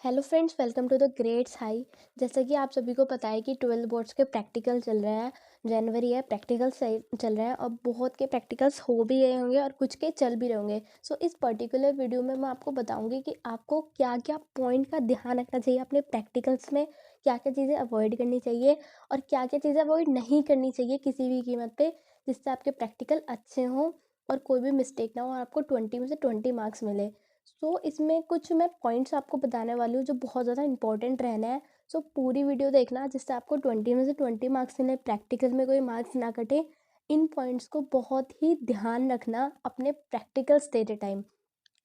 Hello friends, welcome to the grades high. जैसा कि आप सभी को पता है कि 12th बोर्ड्स के प्रैक्टिकल चल रहे हैं। जनवरी है, प्रैक्टिकल चल रहे हैं और बहुत के प्रैक्टिकल्स हो भी गए होंगे और कुछ के चल भी रहे होंगे। सो इस पर्टिकुलर वीडियो में मैं आपको बताऊंगी कि आपको क्या क्या पॉइंट का ध्यान रखना चाहिए अपने प्रैक्टिकल्स में, क्या क्या चीज़ें अवॉइड करनी चाहिए और क्या क्या चीज़ें अवॉइड नहीं करनी चाहिए किसी भी कीमत पर, जिससे आपके प्रैक्टिकल अच्छे हों और कोई भी मिस्टेक ना हो और आपको 20 में से 20 मार्क्स मिले। इसमें कुछ मैं पॉइंट्स आपको बताने वाली हूँ जो बहुत ज़्यादा इंपॉर्टेंट रहना है। पूरी वीडियो देखना जिससे आपको 20 में से 20 मार्क्स मिले, प्रैक्टिकल में कोई मार्क्स ना कटे। इन पॉइंट्स को बहुत ही ध्यान रखना अपने प्रैक्टिकल्स देते टाइम।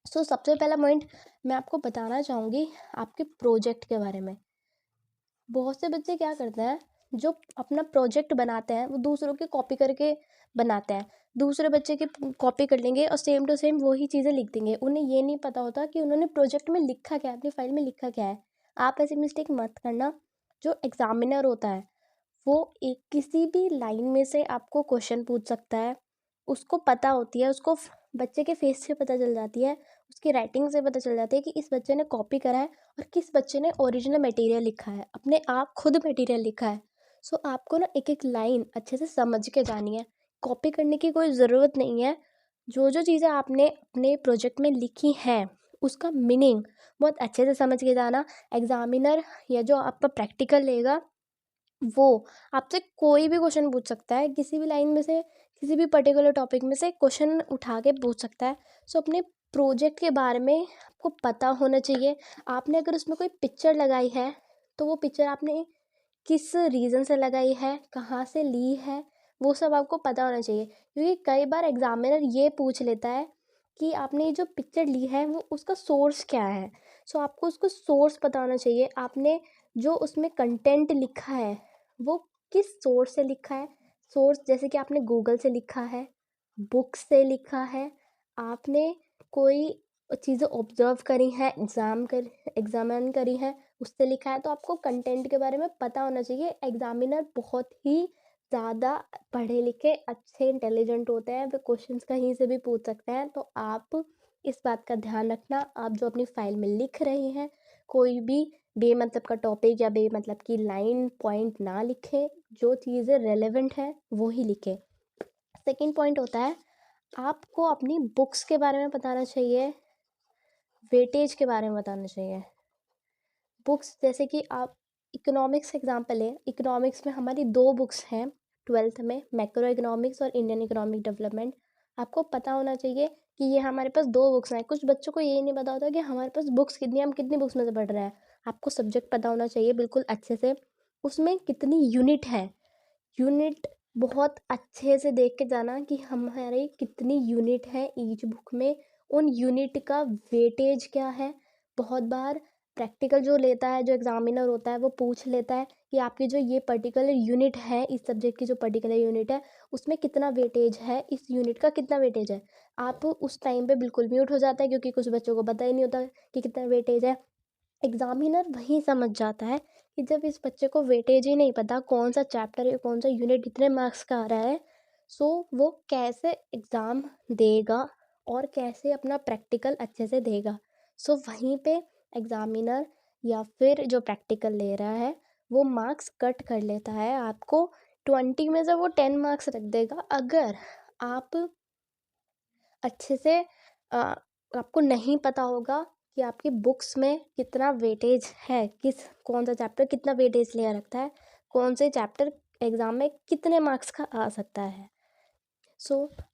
सबसे पहला पॉइंट मैं आपको बताना चाहूँगी आपके प्रोजेक्ट के बारे में। बहुत से बच्चे क्या करते हैं, जो अपना प्रोजेक्ट बनाते हैं वो दूसरों की कॉपी करके बनाते हैं। दूसरे बच्चे की कॉपी कर लेंगे और सेम टू सेम वही चीज़ें लिख देंगे। उन्हें ये नहीं पता होता कि उन्होंने प्रोजेक्ट में लिखा क्या है, अपनी फाइल में लिखा क्या है। आप ऐसी मिस्टेक मत करना। जो एग्जामिनर होता है वो एक किसी भी लाइन में से आपको क्वेश्चन पूछ सकता है। उसको पता होती है, उसको बच्चे के फेस से पता चल जाती है, उसकी राइटिंग से पता चल जाती है कि इस बच्चे ने कॉपी करा है और किस बच्चे ने ओरिजिनल मटेरियल लिखा है, अपने आप खुद मटेरियल लिखा है। आपको ना एक एक लाइन अच्छे से समझ के जानी है। कॉपी करने की कोई ज़रूरत नहीं है। जो जो चीज़ें आपने अपने प्रोजेक्ट में लिखी हैं उसका मीनिंग बहुत अच्छे से समझ के जाना। एग्जामिनर या जो आपका प्रैक्टिकल लेगा वो आपसे कोई भी क्वेश्चन पूछ सकता है, किसी भी लाइन में से, किसी भी पर्टिकुलर टॉपिक में से क्वेश्चन उठा के पूछ सकता है। अपने प्रोजेक्ट के बारे में आपको पता होना चाहिए। आपने अगर उसमें कोई पिक्चर लगाई है तो वो पिक्चर आपने किस रीज़न से लगाई है, कहाँ से ली है, वो सब आपको पता होना चाहिए। क्योंकि कई बार एग्जामिनर ये पूछ लेता है कि आपने ये जो पिक्चर ली है वो उसका सोर्स क्या है। आपको उसको सोर्स पता होना चाहिए। आपने जो उसमें कंटेंट लिखा है वो किस सोर्स से लिखा है। सोर्स जैसे कि आपने गूगल से लिखा है, बुक से लिखा है, आपने कोई चीज़ें ऑब्जर्व करी हैं, एग्जामिन करी हैं, उससे लिखा है। तो आपको कंटेंट के बारे में पता होना चाहिए। एग्जामिनर बहुत ही ज़्यादा पढ़े लिखे, अच्छे, इंटेलिजेंट होते हैं। वे क्वेश्चंस कहीं से भी पूछ सकते हैं। तो आप इस बात का ध्यान रखना, आप जो अपनी फाइल में लिख रहे हैं कोई भी बेमतलब का टॉपिक या बेमतलब की लाइन पॉइंट ना लिखें। जो चीज़ें रेलेवेंट है वो ही लिखें। सेकंड पॉइंट होता है आपको अपनी बुक्स के बारे में बताना चाहिए, वेटेज के बारे में बताना चाहिए। बुक्स जैसे कि आप इकोनॉमिक्स एग्जाम्पल है, इकोनॉमिक्स में हमारी 2 बुक्स हैं 12th में, मैक्रो इकोनॉमिक्स और इंडियन इकोनॉमिक डेवलपमेंट। आपको पता होना चाहिए कि ये हमारे पास 2 बुक्स हैं। कुछ बच्चों को ये नहीं पता होता कि हमारे पास बुक्स कितनी, हम कितनी बुक्स में से पढ़ रहे हैं। आपको सब्जेक्ट पता होना चाहिए बिल्कुल अच्छे से, उसमें कितनी यूनिट है। यूनिट बहुत अच्छे से देख के जाना कि हमारे कितनी यूनिट है ईच बुक में, उन यूनिट का वेटेज क्या है। बहुत बार प्रैक्टिकल जो लेता है, जो एग्जामिनर होता है, वो पूछ लेता है कि आपकी जो ये पर्टिकुलर यूनिट है, इस सब्जेक्ट की जो पर्टिकुलर यूनिट है उसमें कितना वेटेज है, इस यूनिट का कितना वेटेज है। आप उस टाइम पे बिल्कुल म्यूट हो जाता है क्योंकि कुछ बच्चों को पता ही नहीं होता कि कितना वेटेज है। एग्जामिनर वहीं समझ जाता है कि जब इस बच्चे को वेटेज ही नहीं पता, कौन सा चैप्टर या कौन सा यूनिट कितने मार्क्स का आ रहा है, वो कैसे एग्ज़ाम देगा और कैसे अपना प्रैक्टिकल अच्छे से देगा। वहीं पे एग्ज़ामिनर या फिर जो प्रैक्टिकल ले रहा है वो मार्क्स कट कर लेता है। आपको 20 में से वो 10 मार्क्स रख देगा अगर आप अच्छे से आपको नहीं पता होगा कि आपकी बुक्स में कितना वेटेज है, कौन सा चैप्टर कितना वेटेज ले रखता है, कौन से चैप्टर एग्ज़ाम में कितने मार्क्स का आ सकता है।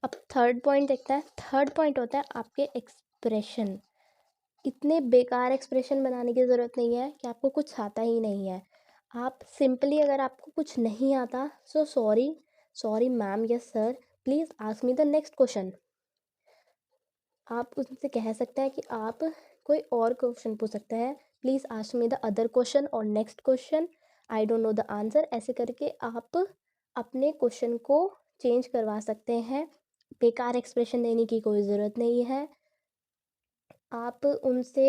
अब थर्ड पॉइंट देखते हैं। थर्ड पॉइंट होता है आपके एक्सप्रेशन। इतने बेकार एक्सप्रेशन बनाने की ज़रूरत नहीं है कि आपको कुछ आता ही नहीं है। आप सिंपली, अगर आपको कुछ नहीं आता, sorry ma'am, yes sir, please ask me the next question. आप उनसे कह सकते हैं कि आप कोई और क्वेश्चन पूछ सकते हैं, please ask me the other question और next question, I don't know the answer. ऐसे करके आप अपने क्वेश्चन को चेंज करवा सकते हैं। बेकार एक्सप्रेशन देने की कोई ज़रूरत नहीं है। आप उनसे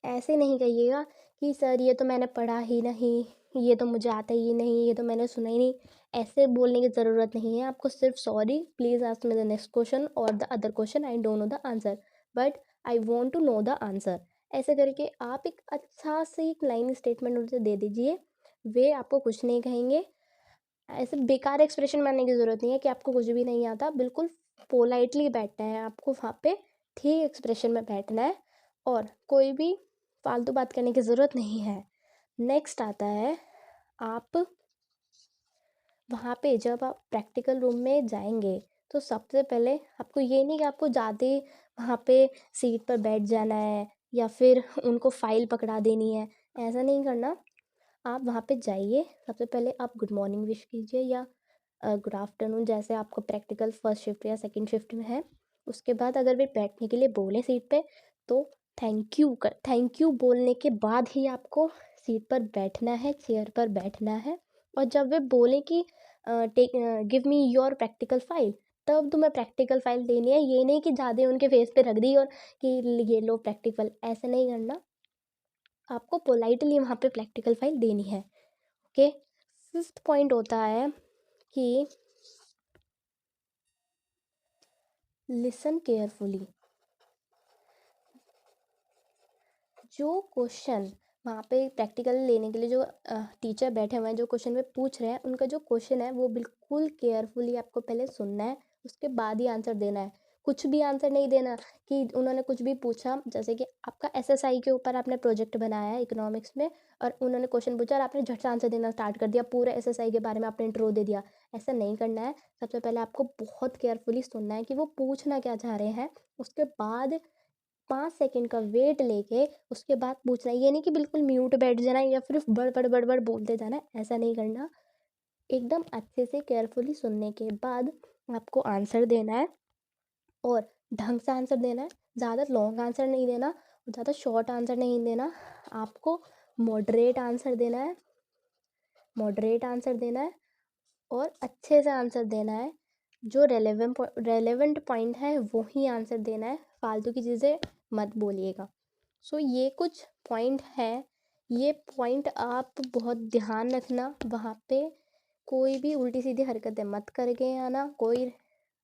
ऐसे नहीं कहिएगा कि सर ये तो मैंने पढ़ा ही नहीं, ये तो मुझे आता ही नहीं, ये तो मैंने सुना ही नहीं। ऐसे बोलने की ज़रूरत नहीं है। आपको सिर्फ sorry, please ask me the next question और the other question, I don't know the answer but I want to know the answer. ऐसे करके आप एक अच्छा सी एक लाइन स्टेटमेंट उनसे दे दीजिए, वे आपको कुछ नहीं कहेंगे। ऐसे बेकार एक्सप्रेशन मारने की ज़रूरत नहीं है कि आपको कुछ भी नहीं आता, बिल्कुल पोलाइटली बैठना है आपको वहाँ पे, ठीक एक्सप्रेशन में बैठना है और कोई भी फालतू बात करने की ज़रूरत नहीं है। नेक्स्ट आता है, आप वहाँ पे जब आप प्रैक्टिकल रूम में जाएंगे तो सबसे पहले आपको ये नहीं कि आपको जाते ही वहाँ पे सीट पर बैठ जाना है या फिर उनको फाइल पकड़ा देनी है, ऐसा नहीं करना। आप वहाँ पे जाइए, सबसे पहले आप गुड मॉर्निंग विश कीजिए या गुड आफ्टरनून, जैसे आपको प्रैक्टिकल फर्स्ट शिफ्ट या सेकंड शिफ्ट में है। उसके बाद अगर वे बैठने के लिए बोले सीट पे तो थैंक यू बोलने के बाद ही आपको सीट पर बैठना है, चेयर पर बैठना है। और जब वे बोले कि take give me your practical file, तब तुम्हें प्रैक्टिकल फाइल देनी है, ये नहीं कि ज़्यादा उनके फेस पे रख दी और कि ये लो प्रैक्टिकल, ऐसे नहीं करना। आपको पोलाइटली वहाँ पे प्रैक्टिकल फाइल देनी है। ओके, फिफ्थ पॉइंट होता है कि लिसन केयरफुली। जो क्वेश्चन वहाँ पे प्रैक्टिकल लेने के लिए जो टीचर बैठे हुए हैं, जो क्वेश्चन वे पूछ रहे हैं, उनका जो क्वेश्चन है वो बिल्कुल केयरफुली आपको पहले सुनना है, उसके बाद ही आंसर देना है। कुछ भी आंसर नहीं देना कि उन्होंने कुछ भी पूछा, जैसे कि आपका एसएसआई के ऊपर आपने प्रोजेक्ट बनाया है इकोनॉमिक्स में और उन्होंने क्वेश्चन पूछा और आपने झट से आंसर देना स्टार्ट कर दिया, पूरे एसएसआई के बारे में आपने इंट्रो दे दिया। ऐसा नहीं करना है। सबसे पहले आपको बहुत केयरफुली सुनना है कि वो पूछना क्या चाह रहे हैं, उसके बाद 5 सेकंड का वेट लेके उसके बाद पूछना है। ये नहीं कि बिल्कुल म्यूट बैठ जाना या फिर बड़ बोलते जाना, ऐसा नहीं करना। एकदम अच्छे से केयरफुली सुनने के बाद आपको आंसर देना है और ढंग से आंसर देना है। ज़्यादा लॉन्ग आंसर नहीं देना, ज़्यादा शॉर्ट आंसर नहीं देना। आपको मॉडरेट आंसर देना है, मॉडरेट आंसर देना है और अच्छे से आंसर देना है। जो रेलेवेंट पॉइंट है वो ही आंसर देना है, फालतू की चीज़ें मत बोलिएगा। सो ये कुछ पॉइंट है, ये पॉइंट आप बहुत ध्यान रखना। वहाँ पे कोई भी उल्टी सीधी हरकतें मत करके आना, कोई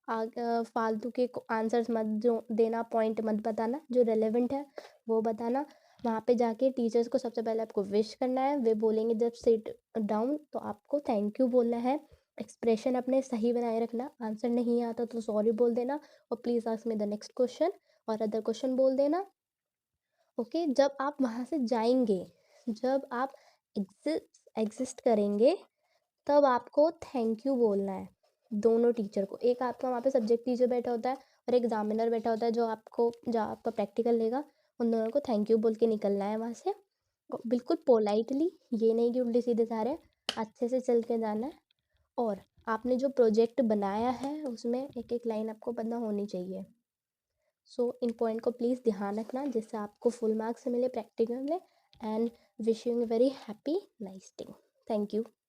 फालतू के आंसर्स मत जो देना, पॉइंट मत बताना, जो रेलेवेंट है वो बताना। वहाँ पे जाके टीचर्स को सबसे पहले आपको विश करना है, वे बोलेंगे जब सिट डाउन तो आपको थैंक यू बोलना है। एक्सप्रेशन अपने सही बनाए रखना, आंसर नहीं आता तो सॉरी बोल देना और please ask me the next question और अदर क्वेश्चन बोल देना। ओके, जब आप वहाँ से जाएंगे, जब आप एग्जिस्ट करेंगे, तब आपको थैंक यू बोलना है दोनों टीचर को। एक आपका वहाँ पे सब्जेक्ट टीचर बैठा होता है और एक एग्जामिनर बैठा होता है जो आपका प्रैक्टिकल लेगा। उन दोनों को थैंक यू बोल के निकलना है वहाँ से, और बिल्कुल पोलाइटली, ये नहीं कि उल्टे सीधे जा रहे हैं, अच्छे से चल के जाना है। और आपने जो प्रोजेक्ट बनाया है उसमें एक एक लाइन आपको पता होनी चाहिए। सो इन पॉइंट को प्लीज़ ध्यान रखना जिससे आपको फुल मार्क्स मिले प्रैक्टिकल में। And wish you very happy nice day. Thank you.